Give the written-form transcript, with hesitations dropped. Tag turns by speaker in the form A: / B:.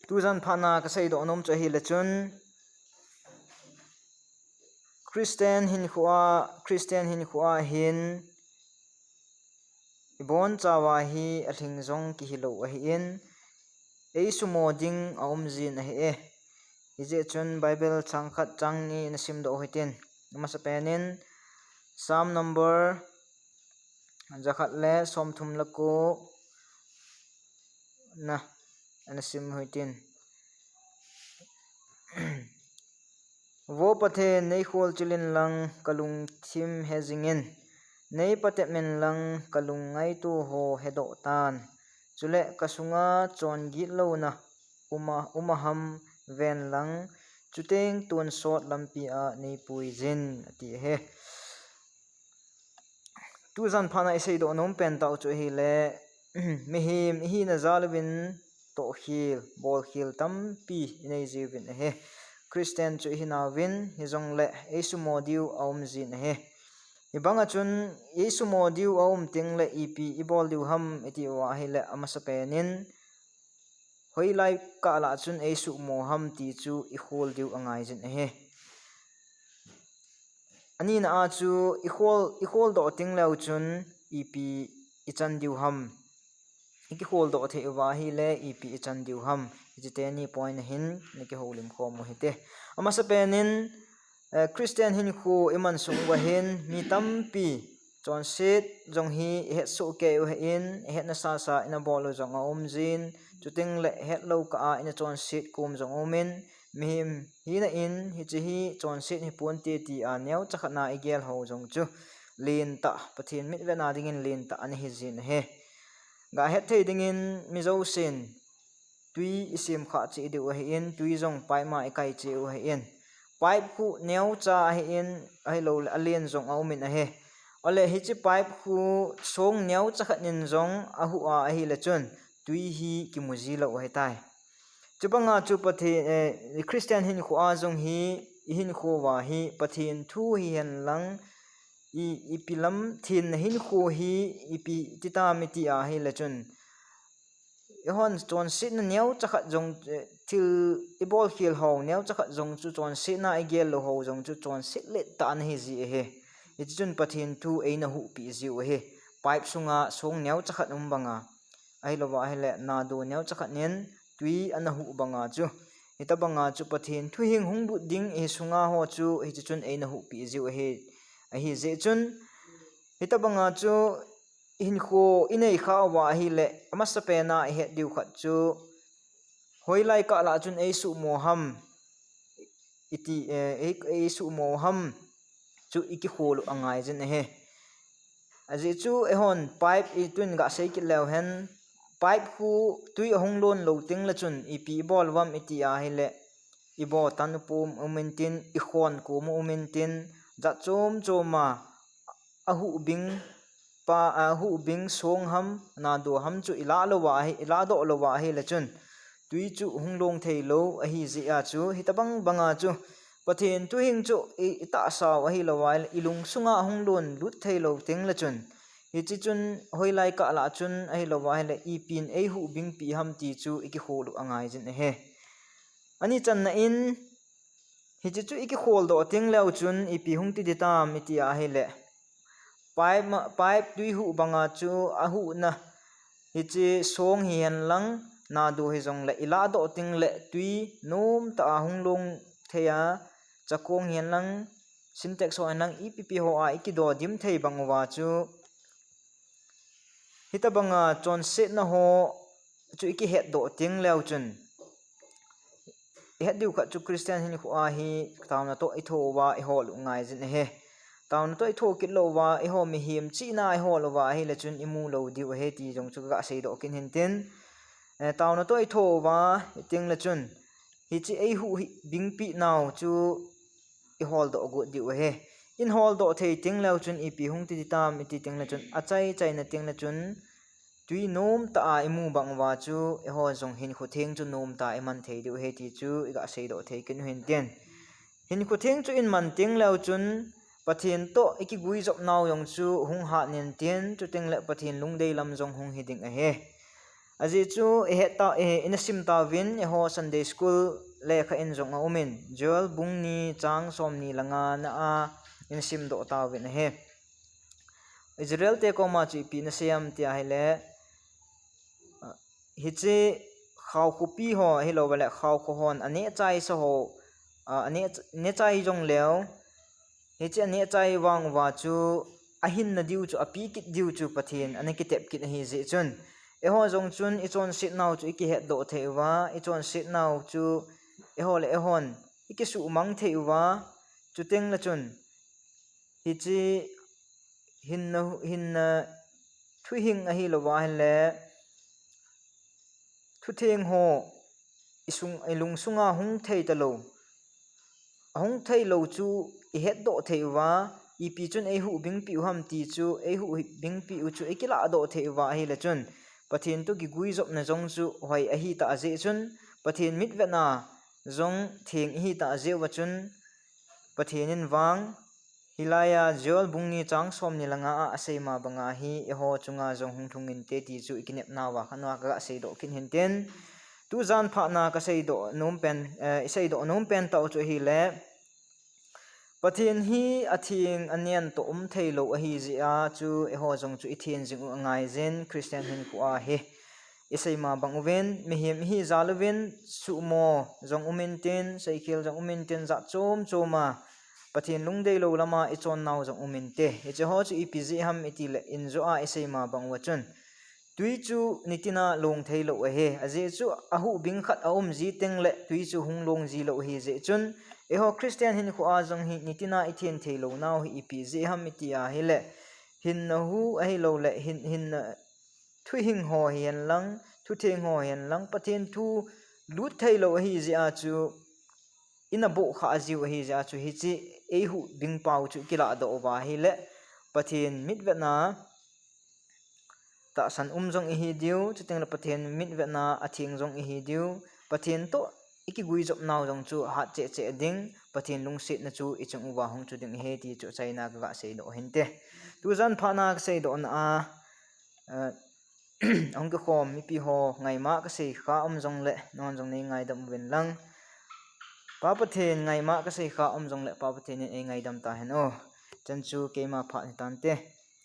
A: tu zan phana ka sei do nom cha hi le chun Christian hin khuwa hin ibon chawa hi athing zong ki hilo a hi in eisu moding a omzin a hi e ije chun bible changkhat changni na sim do hitin masa penin psalm number zakhat le som thum lako na ana sim hitin wo pathe nei khol chilin lang kalung thim hezingin nei patet men lang kalung ngai tu ho hedo tan chule kasunga chon git lo na umaham ven lang chuteng tun sot lampi a nei puizin ati he tu zan phana isei do nom pen tau chu hi le mihim hi na zalwin to khil bol khil tampi nei jiwin he Christian chu hi na win hi zong le eisu modiu aum zin he ibanga chun eisu modiu aum ting le ep ibol diu ham eti wa hi le amasa penin hoi lai ka la chun eisu mo ham ti chu I khol diu angai jin he ani na a chu I khol do ting lau chun ep ichan diu ham iki khol do the wa hi le ep ichan diu ham jite ni point hin ni ke holim khom mo hite amasa penin Christian hin khu iman sung wa hin mi tampi chon sit jong hi het su ke in het na sa ina bol jong a omjin chuting le het lo ka a ina chon sit kum jong omin mihim hi na in hi chi hi chon sit hi pon ti ti a neu chakhana igel ho jong chu lin ta pathin mit vena dingin lin ta ani hi jin he ga het thei dingin mizo sin tui isim kha chi de wa hi in tui jong pai ma ikai chi wa hi in pipe khu neu cha hi in ai lo alien jong au min a he ole hi chi pipe khu song neu chakhat nin jong a hu a hi le chun tui hi ki muji lo he tai chupanga chu pathi Christian hin khu a jong hi hin khu wa hi pathin thu hi hen lang ipilam thin hin khu hi ipi tita miti a hi le chun hon chon sit na neu chakhat jong thil ibol khil ho neu chakhat jong chu chon sit na igel lo ho jong chu chon sit le ta an hi ji he ichun pathin thu eina hu pi ji he pipe sunga song neu chakhat banga ai lo wa he le na do neu chakhat nen tui an hu banga chu ita banga chu pathin thu hing hung bu ding e sunga ho chu ichun eina hu pi ji he a hi je chun ita banga chu in kho inei kha wa hi le amasa pe na he diu khat chu hoi lai ka la chun eisu moham iti eisu moham chu iki khol angai jen he aji chu ehon pipe I twin ga sei ki lew hen pipe khu tui hong lon lo ting la chun ipi bol wam iti a hi le ibo tanupum umentin I khon ko mo umentin ja chom choma ahu bing pa ahu bing song ham na do ham chu ila lo wa hi ila do lo wa hi le chun tui chu hunglong thei lo a hi ji a chu hitabang banga chu pathin tu hing chu ita sa wa hi lo wa ilung sunga hunglon lut thei lo ting la chun hi chi chun hoi lai ka la chun a hi lo wa le ipin ei hu bing pi ham ti chu iki kholu angai jin he ani chan na in hi chi chu iki khol do ting leu chun ipi hung ti ditam iti a hi le pipe tui hu banga chu a hu na hi chi song hian lang na do hi jong le ila do ting le tui nom ta hunglong theya chakong hian lang syntax ho nang ipp ho a ikido dim thei bangwa chu hita banga chon set na ho chu iki het do ting leu chun het diu kha chu Christian hin khu a hi tauna to I tho wa I hol ngai jin he taun to I tho kit lo wa I ho mi him chi na I ho lo wa hi le chun imu lo diu he ti jong chu ga sei do kin hin tin taun to I tho wa ting le chun hi chi ei hu bing pi naw chu I hol do go diu he in hol do thei ting lo chun ipi hung ti tam iti ting le chun achai chai na ting le chun tui nom ta a imu bangwa chu e ho jong hin khu theng chu nom ta iman thei diu he ti chu I ga sei do thei kin hin ten hin khu theng chu in man ting lo chun pathin to iki gui jop naw yong chu hung ha nen ten chu ting le pathin lungdei lam jong hung hiding a he aji chu he ta inasim ta win ho Sunday school le kha in jong umin Joel bung ni chang som ni langa na a inasim do ta win he Israel te ko ma chi pi na siam tia hele hi chi khaw khu pi ho hi lo wala khaw khu hon ane chai so ho ane ne chai jong leo hi chi ane chai wang wa chu ahin na diu chu api kit diu chu pathin ane kitep kit hi ji chun e ho jong chun I chon sit naw chu ki het do thewa I chon sit naw chu e ho le e hon ki su mang thewa chu teng la chun hi chi hin thu hing a hi lo wa le thu theng ho isung ilung sunga hung thei ta lo hung thei lo chu I het do thewa I pi chun e hu bing pi ham ti chu e hu bing pi u chu e kila do thewa hi le chun pathin tu gi gui zop na jong chu hoi a hi ta je chun pathin mit ve na zong theng hi ta je wa chun pathin in wang hilaya Joel bungni chang som ni langa a aseima banga hi e ho chunga jong hung thungin te ti chu ikinep na wa khanwa ka sei do kin hin ten tu zan pha na ka sei do nom pen sei do nom pen ta chu hi le pathin hi athing anian to thei lo a hi ji a chu e ho jong chu ithien jing ngai zen Christian hin ku a he isaima banguven mihem hi zaluvin sumo jong umin tin cycle jong umin tin za chom choma pathin lungdei lo lama ichon naw jong umin te che ho chu ipg ham itile inzo a isaima bangwa chun tui chu nitina long thei lo a he aje chu ahu bing khat aum ji teng le tui chu hung long ji lo hi je chun e ho Christian hin khu a jong hi nitina ithien thei lo naw hi ipg ham itia hi le hin na hu a hi lo le hin thu hing ho hian lang thu theng ho hian lang pathin thu lut thei lo hi ji a chu ina bo kha jiu hi ja chu hi chi e hu bing pau chu kila do wa hi le pathin mit ve na ta san jong hi diu chuteng la pathin mit ve na athing jong hi diu pathin to iki gui jop naw jong chu hat che che ding pathin lung sit na chu ichung wa hong chu ding he ti chu chaina ga sei do hin te tu zan phana sei do na a ông cái khom mi pi ho ngày ma cái sei kha jong le non jong nei ngai dam wen lang pa pathen ngày ma cái sei kha jong le pa pathen e ngai dam ta hen o chan chu ke ma pha tan te